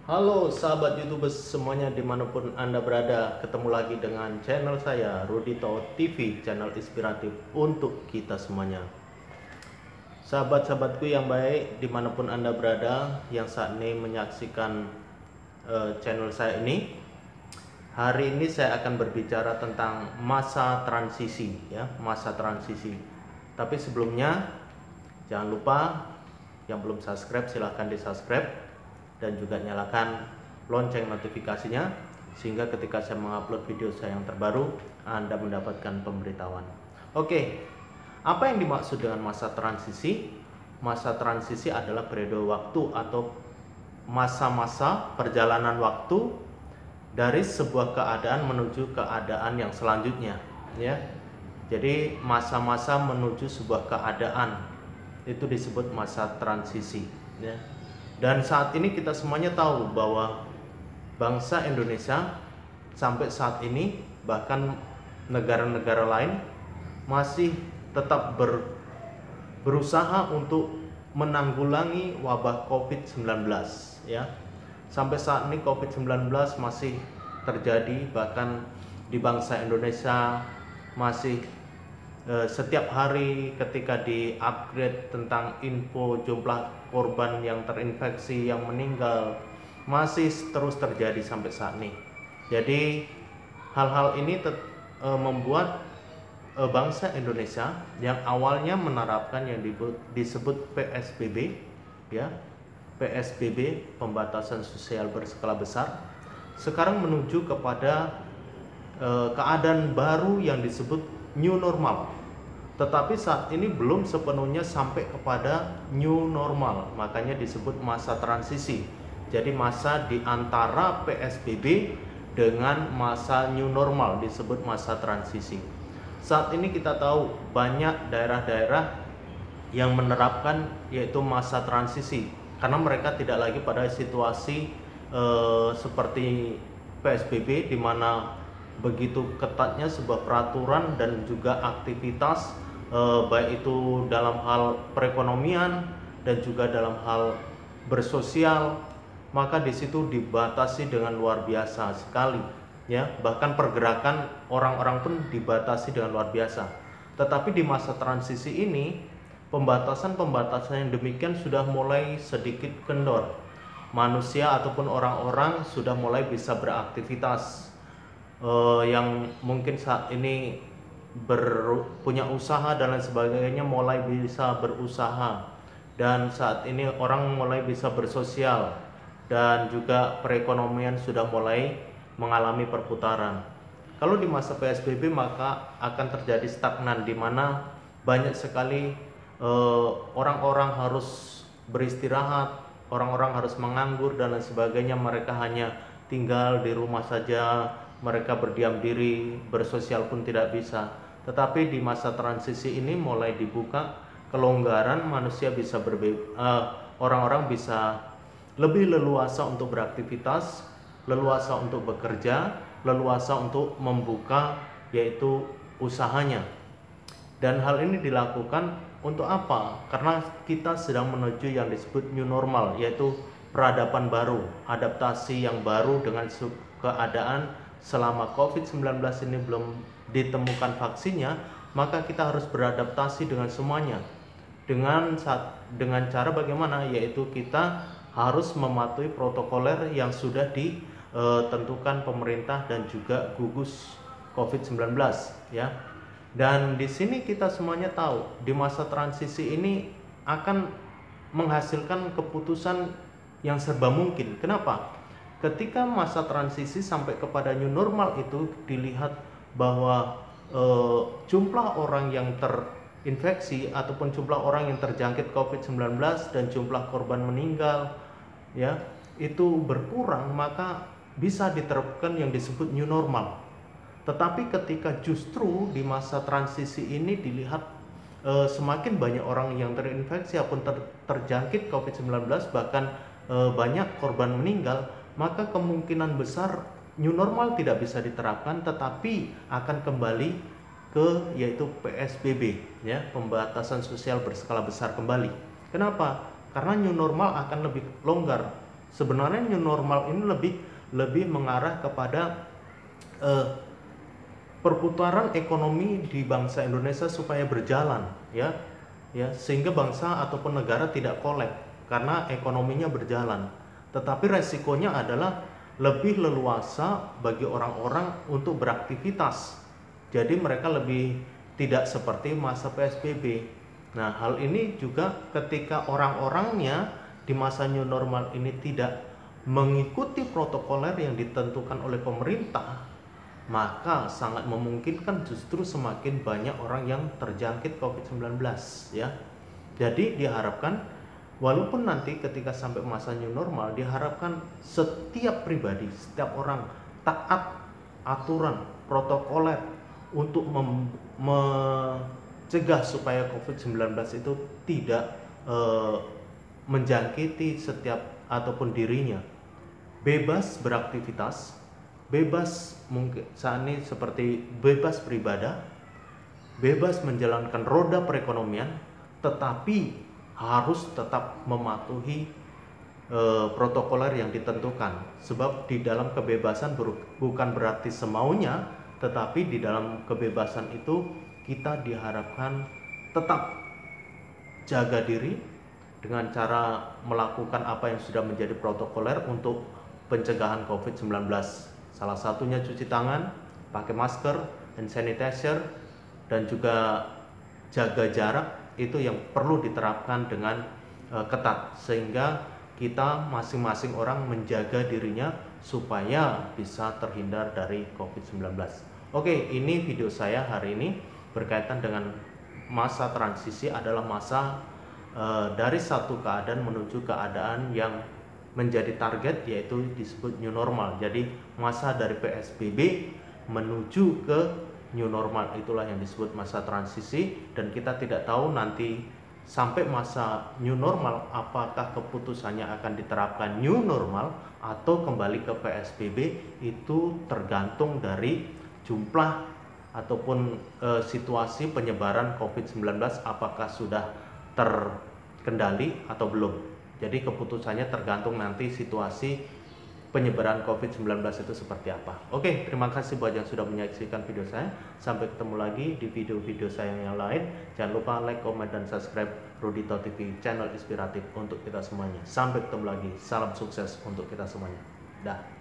Halo sahabat YouTubers semuanya dimanapun Anda berada, ketemu lagi dengan channel saya Rudito TV, channel inspiratif untuk kita semuanya. Sahabat-sahabatku yang baik dimanapun Anda berada yang saat ini menyaksikan channel saya ini, hari ini saya akan berbicara tentang masa transisi ya, masa transisi. Tapi sebelumnya jangan lupa yang belum subscribe silahkan di subscribe dan juga nyalakan lonceng notifikasinya sehingga ketika saya mengupload video saya yang terbaru Anda mendapatkan pemberitahuan. Oke, apa yang dimaksud dengan masa transisi? Masa transisi adalah periode waktu atau masa-masa perjalanan waktu dari sebuah keadaan menuju keadaan yang selanjutnya ya. Jadi masa-masa menuju sebuah keadaan itu disebut masa transisi ya. Dan saat ini kita semuanya tahu bahwa bangsa Indonesia sampai saat ini bahkan negara-negara lain masih tetap berusaha untuk menanggulangi wabah COVID-19 ya. Sampai saat ini COVID-19 masih terjadi, bahkan di bangsa Indonesia masih setiap hari ketika di-upgrade tentang info jumlah korban yang terinfeksi, yang meninggal masih terus terjadi sampai saat ini. Jadi hal-hal ini membuat bangsa Indonesia yang awalnya menerapkan yang disebut PSBB ya, PSBB pembatasan sosial berskala besar, sekarang menuju kepada keadaan baru yang disebut new normal. Tetapi saat ini belum sepenuhnya sampai kepada new normal, makanya disebut masa transisi. Jadi masa di antara PSBB dengan masa new normal disebut masa transisi. Saat ini kita tahu banyak daerah-daerah yang menerapkan yaitu masa transisi karena mereka tidak lagi pada situasi seperti PSBB di mana begitu ketatnya sebuah peraturan dan juga aktivitas baik itu dalam hal perekonomian dan juga dalam hal bersosial, maka di situ dibatasi dengan luar biasa sekali ya, bahkan pergerakan orang-orang pun dibatasi dengan luar biasa. Tetapi di masa transisi ini pembatasan-pembatasan yang demikian sudah mulai sedikit kendor. Manusia ataupun orang-orang sudah mulai bisa beraktivitas, yang mungkin saat ini punya usaha dan lain sebagainya mulai bisa berusaha, dan saat ini orang mulai bisa bersosial dan juga perekonomian sudah mulai mengalami perputaran. Kalau di masa PSBB maka akan terjadi stagnan di mana banyak sekali orang-orang harus beristirahat, orang-orang harus menganggur dan lain sebagainya, mereka hanya tinggal di rumah saja, mereka berdiam diri, bersosial pun tidak bisa. Tetapi di masa transisi ini mulai dibuka kelonggaran, manusia bisa orang-orang bisa lebih leluasa untuk beraktivitas, leluasa untuk bekerja, leluasa untuk membuka yaitu usahanya. Dan hal ini dilakukan untuk apa? Karena kita sedang menuju yang disebut new normal, yaitu peradaban baru, adaptasi yang baru dengan keadaan selama COVID-19 ini belum ditemukan vaksinnya, maka kita harus beradaptasi dengan semuanya. Dengan cara bagaimana? Yaitu kita harus mematuhi protokoler yang sudah ditentukan pemerintah dan juga gugus COVID-19 ya. Dan di sini kita semuanya tahu di masa transisi ini akan menghasilkan keputusan yang serba mungkin. Kenapa? Ketika masa transisi sampai kepada new normal itu dilihat bahwa jumlah orang yang terinfeksi ataupun jumlah orang yang terjangkit COVID-19 dan jumlah korban meninggal ya itu berkurang, maka bisa diterapkan yang disebut new normal. Tetapi ketika justru di masa transisi ini dilihat semakin banyak orang yang terinfeksi ataupun terjangkit COVID-19, bahkan banyak korban meninggal, maka kemungkinan besar new normal tidak bisa diterapkan, tetapi akan kembali ke yaitu PSBB ya, pembatasan sosial berskala besar kembali. Kenapa? Karena new normal akan lebih longgar. Sebenarnya new normal ini lebih mengarah kepada perputaran ekonomi di bangsa Indonesia supaya berjalan, ya, sehingga bangsa ataupun negara tidak kolab karena ekonominya berjalan. Tetapi resikonya adalah lebih leluasa bagi orang-orang untuk beraktivitas. Jadi mereka lebih tidak seperti masa PSBB. Nah, hal ini juga ketika orang-orangnya di masa new normal ini tidak mengikuti protokoler yang ditentukan oleh pemerintah, maka sangat memungkinkan justru semakin banyak orang yang terjangkit COVID-19, ya. Jadi diharapkan walaupun nanti ketika sampai masa new normal, diharapkan setiap pribadi, setiap orang taat aturan protokoler untuk mencegah supaya COVID-19 itu tidak menjangkiti setiap ataupun dirinya. Bebas beraktivitas, bebas mungkin saat ini seperti bebas beribadah, bebas menjalankan roda perekonomian, tetapi harus tetap mematuhi protokoler yang ditentukan. Sebab di dalam kebebasan bukan berarti semaunya, tetapi di dalam kebebasan itu kita diharapkan tetap jaga diri dengan cara melakukan apa yang sudah menjadi protokoler untuk pencegahan COVID-19. Salah satunya cuci tangan, pakai masker, hand sanitizer, dan juga jaga jarak itu yang perlu diterapkan dengan ketat, sehingga kita masing-masing orang menjaga dirinya supaya bisa terhindar dari COVID-19. Oke, ini video saya hari ini berkaitan dengan masa transisi adalah masa dari satu keadaan menuju keadaan yang menjadi target, yaitu disebut new normal. Jadi masa dari PSBB menuju ke new normal, itulah yang disebut masa transisi. Dan kita tidak tahu nanti sampai masa new normal apakah keputusannya akan diterapkan new normal atau kembali ke PSBB. Itu tergantung dari jumlah ataupun situasi penyebaran COVID-19 apakah sudah terkendali atau belum. Jadi keputusannya tergantung nanti situasi penyebaran COVID-19 itu seperti apa. Oke, terima kasih buat yang sudah menyaksikan video saya. Sampai ketemu lagi di video-video saya yang lain. Jangan lupa like, comment, dan subscribe Rudito TV, channel inspiratif untuk kita semuanya. Sampai ketemu lagi. Salam sukses untuk kita semuanya. Dah.